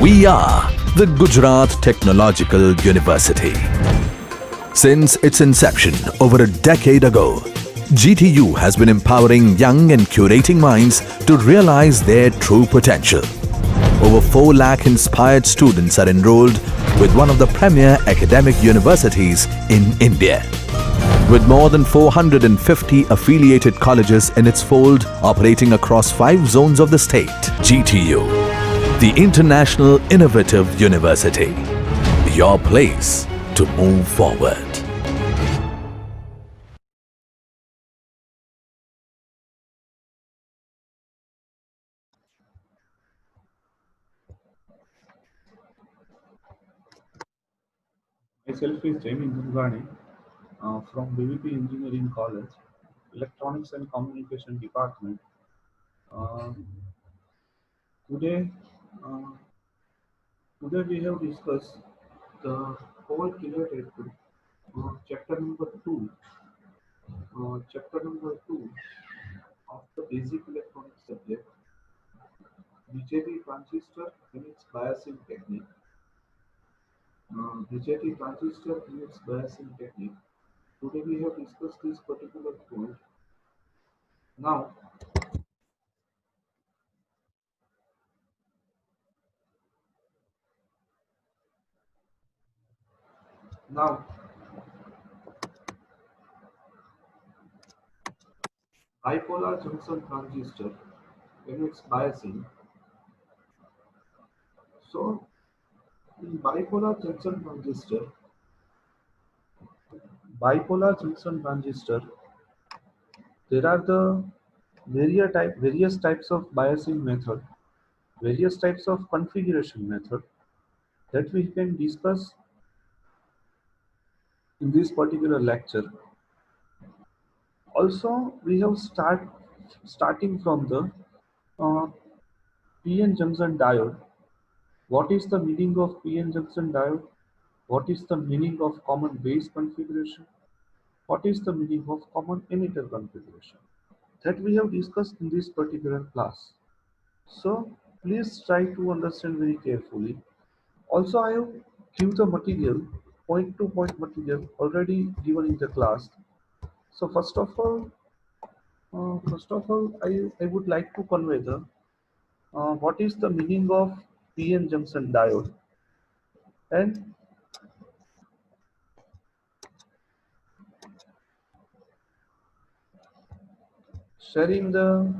We are the Gujarat Technological University. Since its inception over a decade ago, GTU has been empowering young and curating minds to realize their true potential. Over 4 lakh inspired students are enrolled with one of the premier academic universities in India. With more than 450 affiliated colleges in its fold operating across 5 zones of the state, GTU, the International Innovative University, your place to move forward. Myself is Jamie Gungani from BVP Engineering College, Electronics and Communication Department. Uh, today, uh, today we have discussed the whole related to chapter number two of the basic electronics subject, BJT transistor and its biasing technique. BJT transistor and its biasing technique. Today we have discussed this particular point. Now, now bipolar junction transistor and its biasing. So, in bipolar junction transistor, there are the various types of biasing method, various types of configuration method that we can discuss in this particular lecture. Also, we have starting from the uh, PN junction diode. What is the meaning of PN junction diode? What is the meaning of common base configuration? What is the meaning of common emitter configuration? That we have discussed in this particular class. So please try to understand very carefully. Also, I have given the material, point to point material already given in the class. So I would like to convey the what is the meaning of PN junction diode and sharing the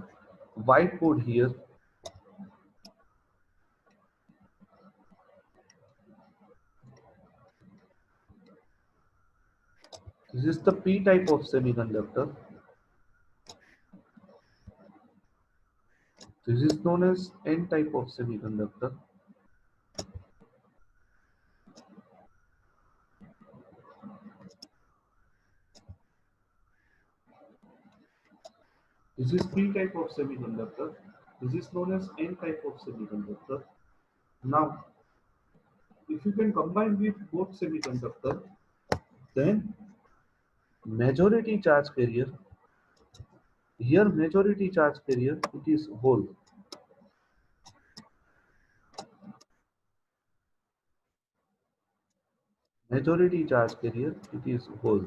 whiteboard here. This is the P type of semiconductor. This is known as N type of semiconductor. This is P type of semiconductor. This is known as N type of semiconductor. Now, if you can combine with both semiconductor, then majority charge carrier, here majority charge carrier, it is hole. Majority charge carrier, it is hole.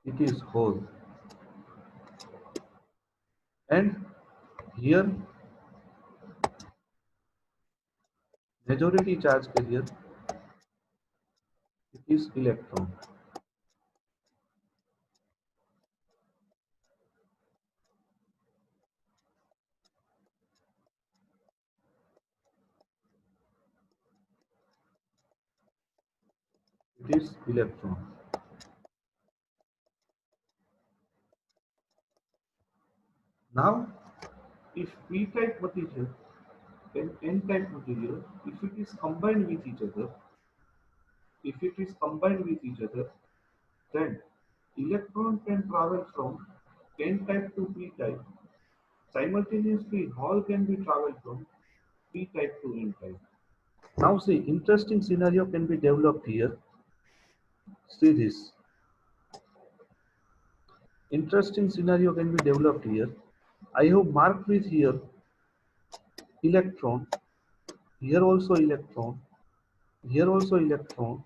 It is hole. And here majority charge carrier, it is electron. It is electron. Now, if P type material and N type material, if it is combined with each other, then electron can travel from N type to P type. Simultaneously, hole can be traveled from P type to N type. Now see, interesting scenario can be developed here. See this. interesting scenario can be developed here. I have marked with here electron, here also electron, here also electron,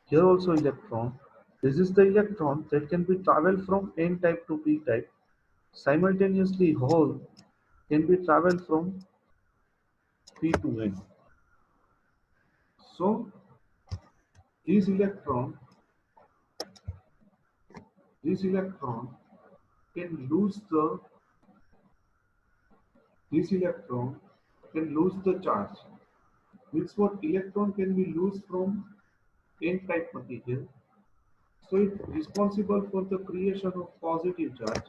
here also electron. This is the electron that can be traveled from N type to P type. Simultaneously, hole can be traveled from P to N. So this electron, this electron can lose the this electron can lose the charge. Means what electron can be loose from N type material. So it's responsible for the creation of positive charge,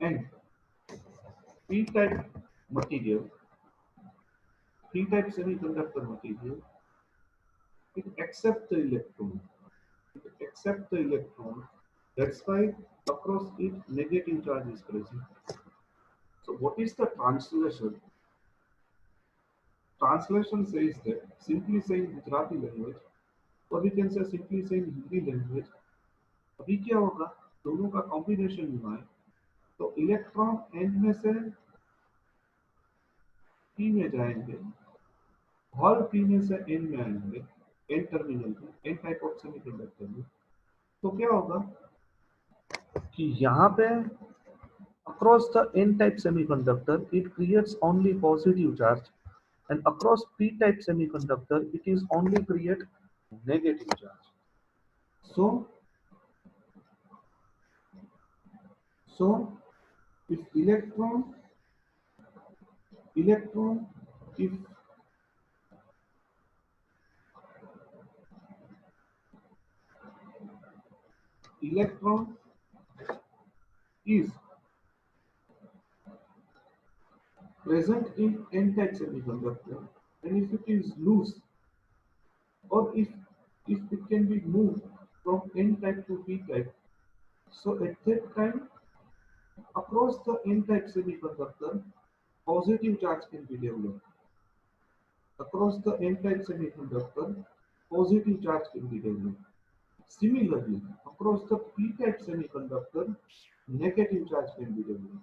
and P type material, P type semiconductor material, it accepts the electron. It accepts the electron. That's why across it negative charge is present. So what is the translation? Translation says that simply say in Gujarati language, or we can say simply say in Hindi language, अभी क्या होगा दोनों का combination हुआ है तो electron N में से पी में जाएंगे हॉल पी में से एन में आएंगे एन टर्मिनल में एन टाइप ऑफ सेमीकंडक्टर में तो क्या होगा कि यहाँ पे across the n-type semiconductor it creates only positive charge, and across p-type semiconductor it is only create negative charge. So so if electron if electron is present in n-type semiconductor, and if it is loose, or if it can be moved from n-type to p-type, so at that time across the n-type semiconductor positive charge can be developed. Across the n-type semiconductor, positive charge can be developed. Similarly, across the p-type semiconductor, negative charge can be developed.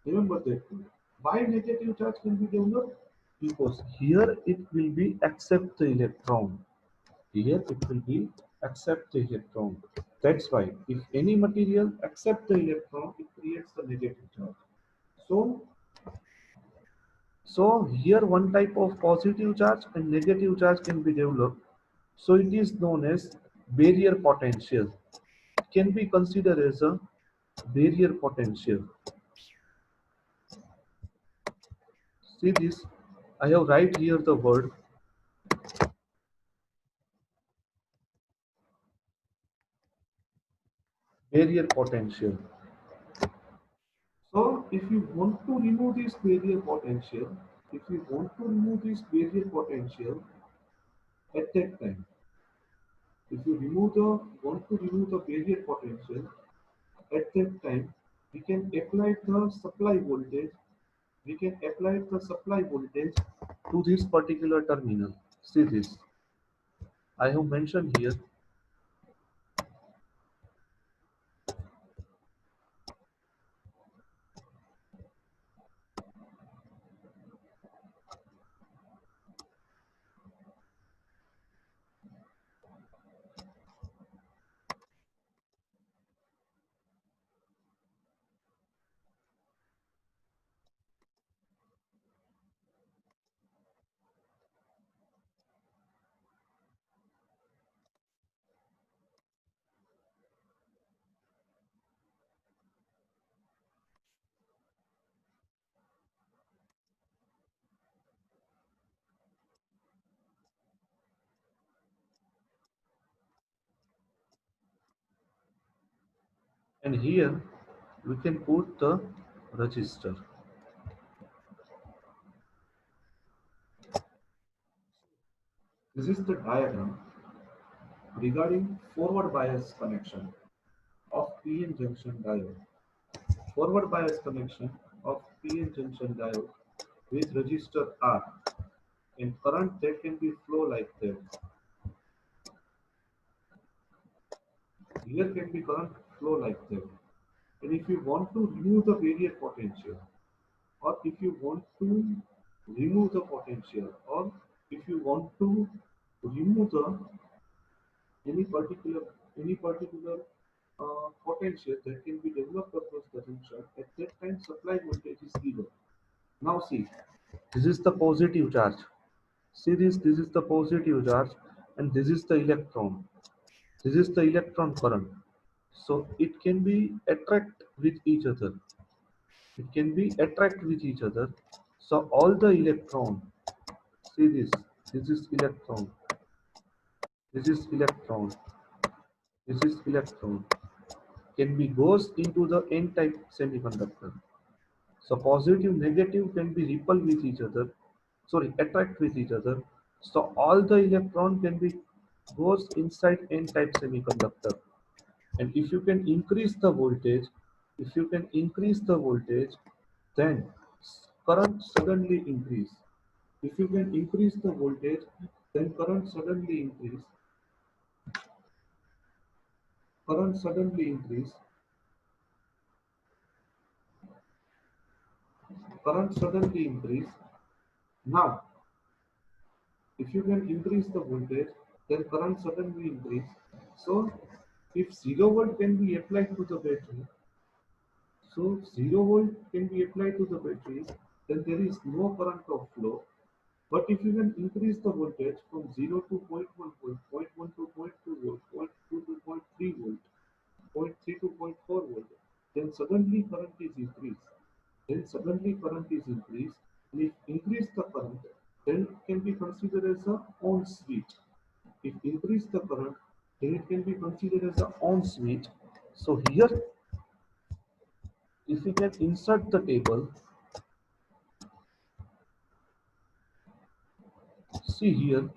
Remember that too. Why negative charge can be developed? Because here it will be accept the electron. Here it will be accept the electron. That's why if any material accept the electron, it creates the negative charge. So So here one type of positive charge and negative charge can be developed. So it is known as barrier potential. It can be considered as a barrier potential. See this, I have write here the word barrier potential. So if you want to remove this barrier potential, if you want to remove this barrier potential at that time, if you want to remove the barrier potential, at that time, we can apply the supply voltage. We can apply the supply voltage to this particular terminal. See this. I have mentioned here. And here we can put the resistor. This is the diagram regarding forward bias connection of PN junction diode. Forward bias connection of PN junction diode with resistor R, and current that can be flow like that. here can be current flow like that. And if you want to remove the barrier potential, or if you want to remove the potential, or if you want to remove the any particular potential that can be developed across the junction, at that time supply voltage is zero. Now see, this is the positive charge. See this is the positive charge, and this is the electron. This is the electron current. So it can be attract with each other. It can be attract with each other. So all the electron, see this is electron, this is electron, this is electron, can be goes into the n-type semiconductor. So positive, negative can be repel with each other, sorry, attract with each other. So all the electron can be goes inside n-type semiconductor. And if you can increase the voltage, if you can increase the voltage, then current suddenly increase. If you can increase the voltage, then current suddenly increase. Current suddenly increase. Current suddenly increase. Now, if you can increase the voltage, then current suddenly increase. So, if 0 volt can be applied to the battery, so 0 volt can be applied to the batteries, then there is no current of flow. But if you can increase the voltage from 0 to zero point 0.1 volt, zero point 0.1 to zero point 0.2 volt, zero point 0.2 to zero point 0.3 volt, zero point 0.3 to zero point 0.4 volt, then suddenly current is increased. Then suddenly current is increased. And if increase the current, then it can be considered as a on switch. If increase the current, then it can be considered as a on switch. So here, if we can insert the table, see here,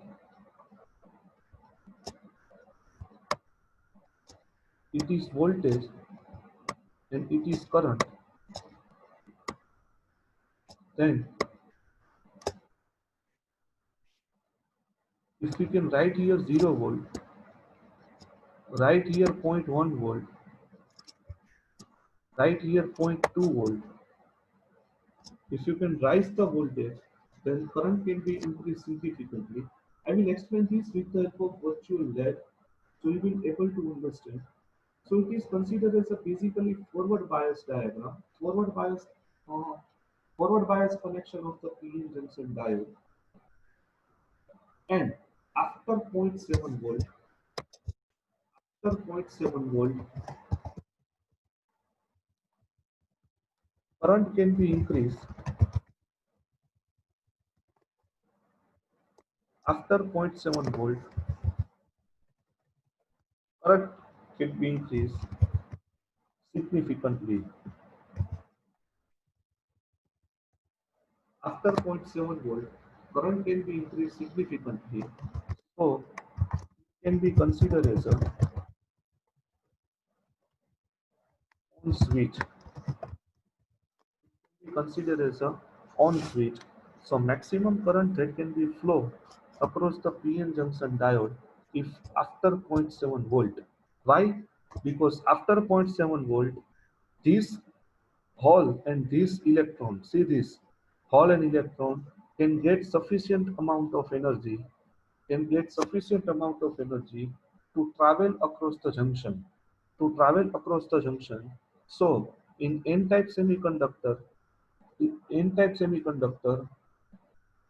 it is voltage and it is current. Then if we can write here 0 volt, write here zero point 0.1 volt, write here zero point 0.2 volt. If you can rise the voltage, then current can be increased significantly. I will explain this with the help of virtual LED, so you will be able to understand. So it is considered as a basically forward bias diagram, uh, forward bias connection of the PN junction diode, and after zero point 0.7 volt, after zero point 0.7 volt, current can be increased. After zero point 0.7 volt, current can be increased significantly. After zero point 0.7 volt, current can be increased significantly. So it can be considered as a on switch. Considered as a on switch. So maximum current that can be flow across the PN junction diode if after zero point 0.7 volt. Why? Because after zero point 0.7 volt, this Hall and this electron, see this, Hall and electron can get sufficient amount of energy, can get sufficient amount of energy to travel across the junction, to travel across the junction. So in N-type semiconductor,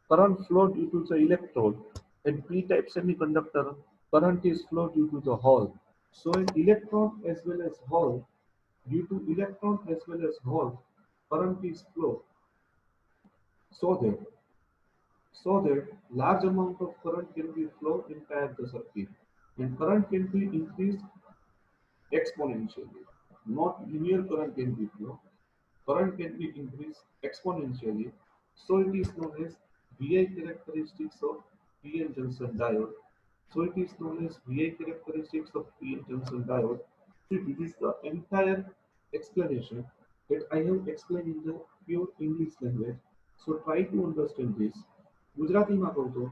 current flow due to the electrode, and P-type semiconductor, current is flow due to the Hall. So in electron as well as Hall, due to electron as well as Hall, current is flow. So that large amount of current can be flow inside the circuit, and current can be increased exponentially. Not linear current can be flow. Current can be increased exponentially. So it is known as VI characteristics of PN junction diode. So it is known as VI characteristics of PN junction diode. So this is the entire explanation that I have explained in the pure English language. So try to understand this. ગુજરાતીમાં કહું તો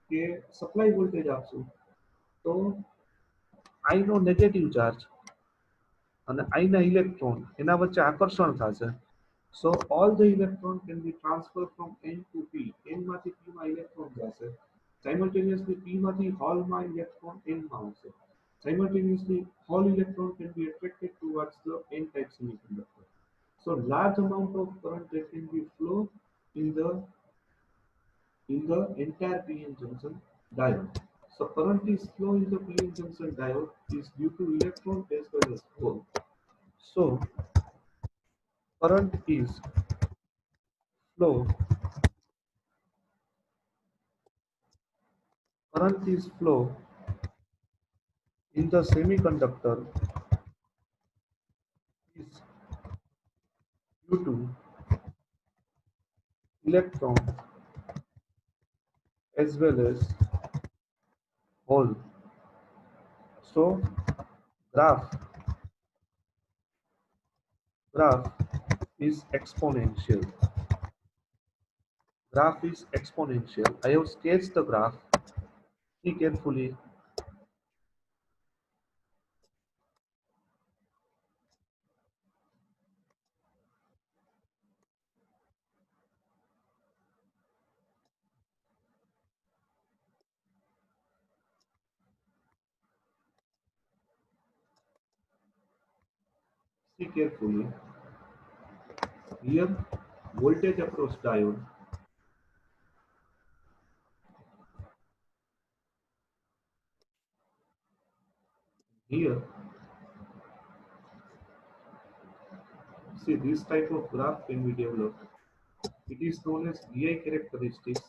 કે supply voltage આપશું તો આઈનો negative charge અને આઈના electron એના વચ્ચે આકર્ષણ થશે. So all the electron can be transferred from N to P. N માંથી P માં ઇલેક્ટ્રોન જશે. Simultaneously P માંથી હોલમાં ઇલેક્ટ્રોન N માં આવશે. Simultaneously whole electron can be attracted towards the N type semiconductor. So large amount of current that can be flow in the entire PN junction diode. So current is flow in the PN junction diode is due to electron as well as hole. So current is flow current is flow in the semiconductor is due to electron as well as hole. So graph graph is exponential. Graph is exponential. I have sketched the graph. See carefully. See carefully. Here, voltage across diode. Here, see this type of graph can be developed. It is known as VI characteristics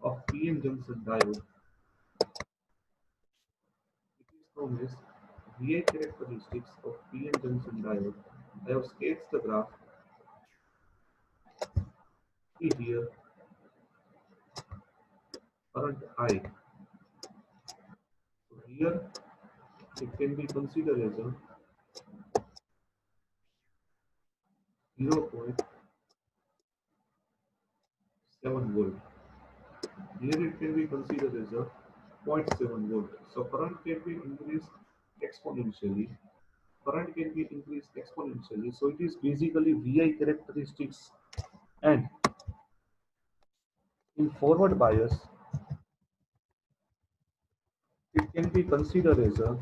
of PN junction diode. It is known as VI characteristics of PN junction diode. I have sketched the graph. See here, current I. So here, it can be considered as a 0.7 volt. Here it can be considered as a zero point 0.7 volt. So current can be increased exponentially. Current can be increased exponentially. So it is basically VI characteristics. And in forward bias, it can be considered as a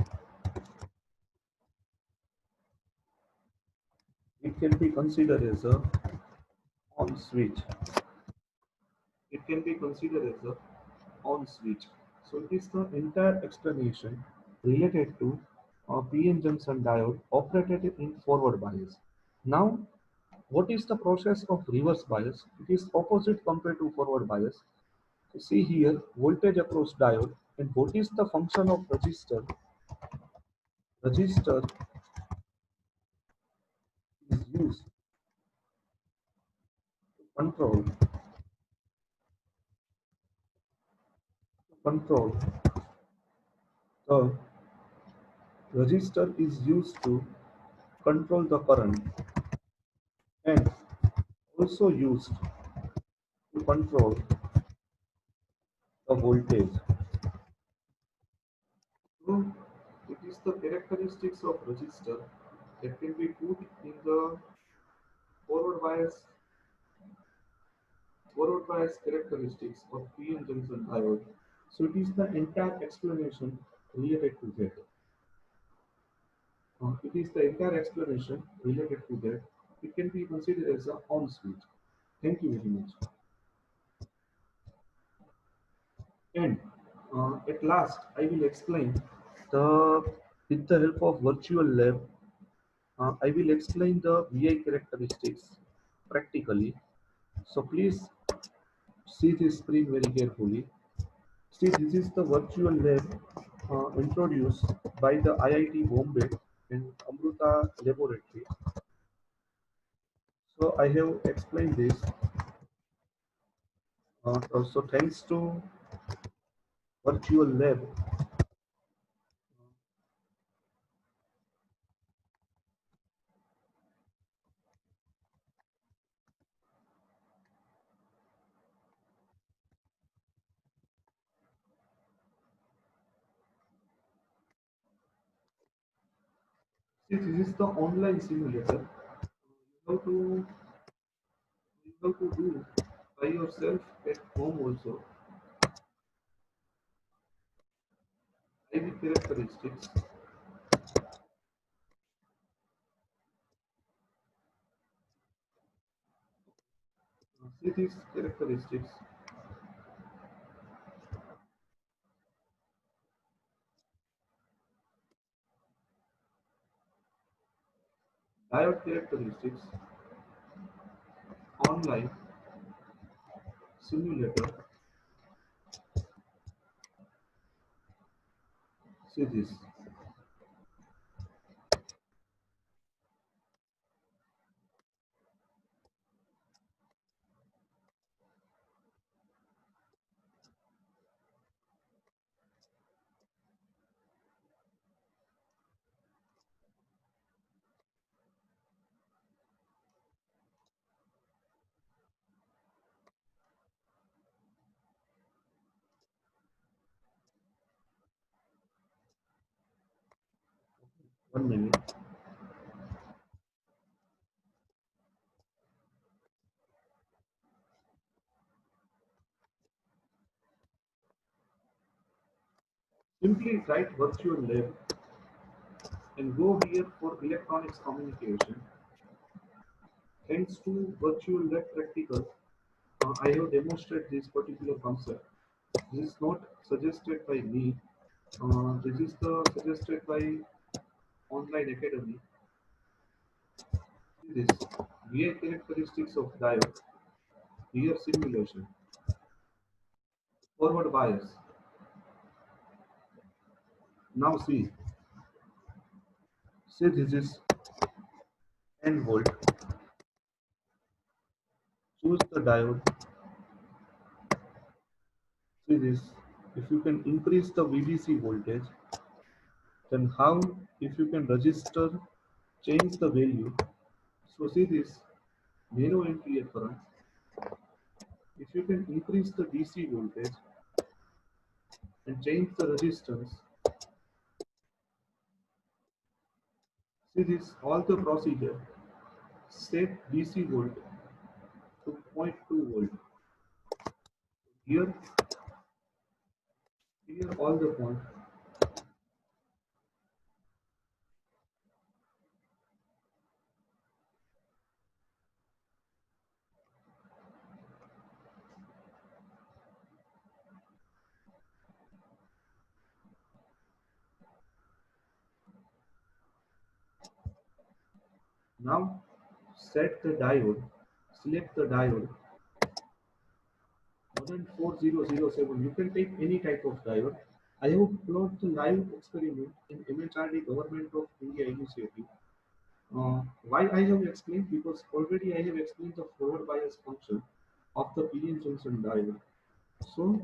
on switch. It can be considered as a on switch. So it is the entire explanation related to PN junction diode operated in forward bias. Now, what is the process of reverse bias? It is opposite compared to forward bias. You see here voltage across diode, and what is the function of resistor? Resistor is used to control the resistor is used to control the current and also used to control the voltage. So it is the characteristics of resistor that can be put in the forward bias characteristics of PN junction diode. So it is the entire explanation related to that. It is the entire explanation related to that. It can be considered as a on switch. Thank you very much. And at last, I will explain the with the help of virtual lab. I will explain the VI characteristics practically. So please see this screen very carefully. See, this is the virtual lab introduced by the IIT Bombay and Amruta Laboratory. So I have explained this. So thanks to virtual lab, See, this is the online simulator. You have to do by yourself at home also. IV characteristics. See these characteristics. Diode characteristics. Online simulator. See this. 1 minute. Simply write virtual lab and go here for electronics communication. Thanks to virtual lab practical, I have demonstrated this particular concept. This is not suggested by me. This is the suggested by online academy. See this VI characteristics of diode, here simulation, forward bias. Now see this is 10 volt. Choose the diode. See this. If you can increase the VDC voltage, then how if you can register, change the value. So see this nano ampere current. If you can increase the DC voltage and change the resistance, see this all the procedure. Set DC volt to zero point 0.2 volt. Here, here all the point. Now set the diode, select the diode 14007. You can take any type of diode. I have plotted the live experiment in MHRD Government of India initiative. Why I have explained? Because already I have explained the forward bias function of the PN junction diode. So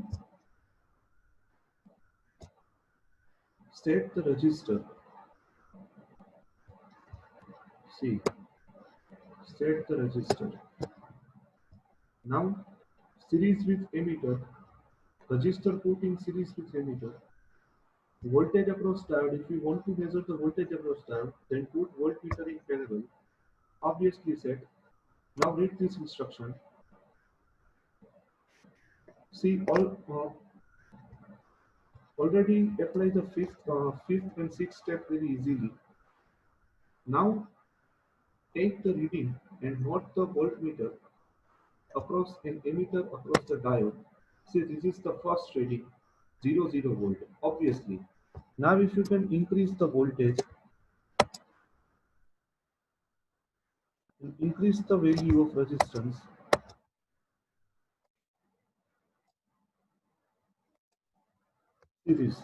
set the register. See, set the register. Now series with emitter. Register put in series with emitter. Voltage across diode. If you want to measure the voltage across diode, then put voltmeter in parallel. Obviously set. Now read this instruction. See all already apply the fifth and sixth step very easily. Now take the reading and note the voltmeter across an emitter across the diode. See this is the first reading 0 volt. Obviously. Now if you can increase the voltage and increase the value of resistance, see this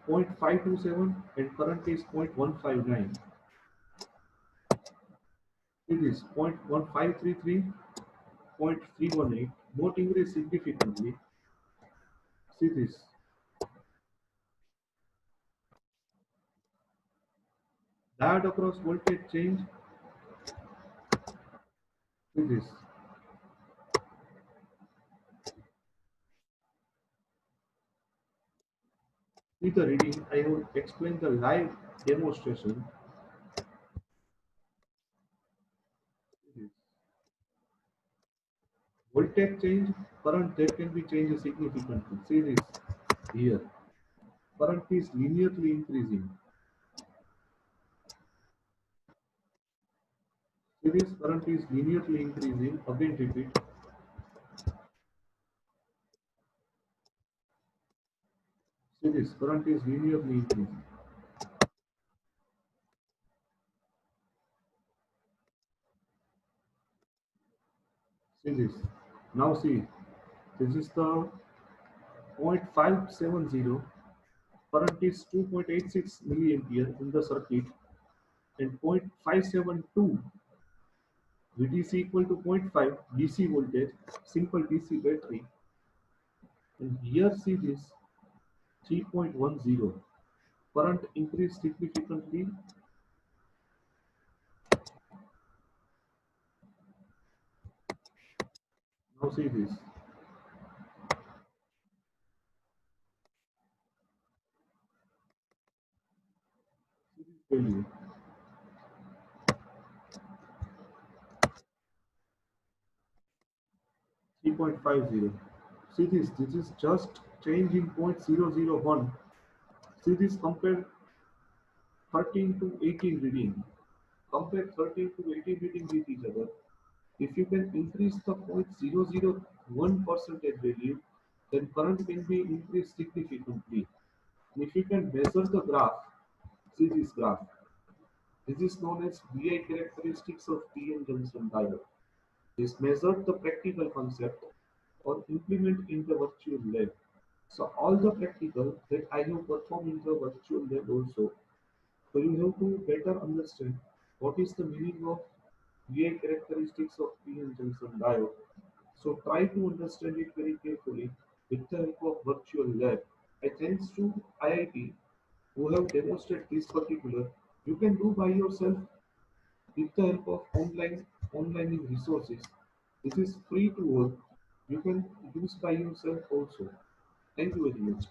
0.527 and current is 0.159. See this 0.1533, 0.318, both increase significantly. See this. That across voltage change. See this. See the reading. I will explain the live demonstration. Voltage change, current that can be changed significantly. See this here. Current is linearly increasing. See this current is linearly increasing. Again repeat. See this current is linearly increasing. See this. Now see, this is the 0.570. Current is 2.86 milliampere in the circuit and 0.572 VDC equal to zero point 0.5 DC voltage, simple DC battery. And here see this 3.10. Current increased significantly. Now see this. See this value. 3.50. See this. This is just change in 0.001. See this compare 13 to 18 reading. Compare 13 to 18 reading with each other. If you can increase the 0.001 percentage value, then current can be increased significantly. And if you can measure the graph, see this graph. This is known as VI characteristics of PN junction diode. This measured the practical concept or implement in the virtual lab. So all the practical that I have performed in the virtual lab also. So you have to better understand what is the meaning of VI characteristics of PN junction diode. So try to understand it very carefully with the help of virtual lab. I thanks to IIT who have demonstrated this particular. You can do by yourself with the help of online resources. This is free to work. You can use by yourself also. Thank you very much.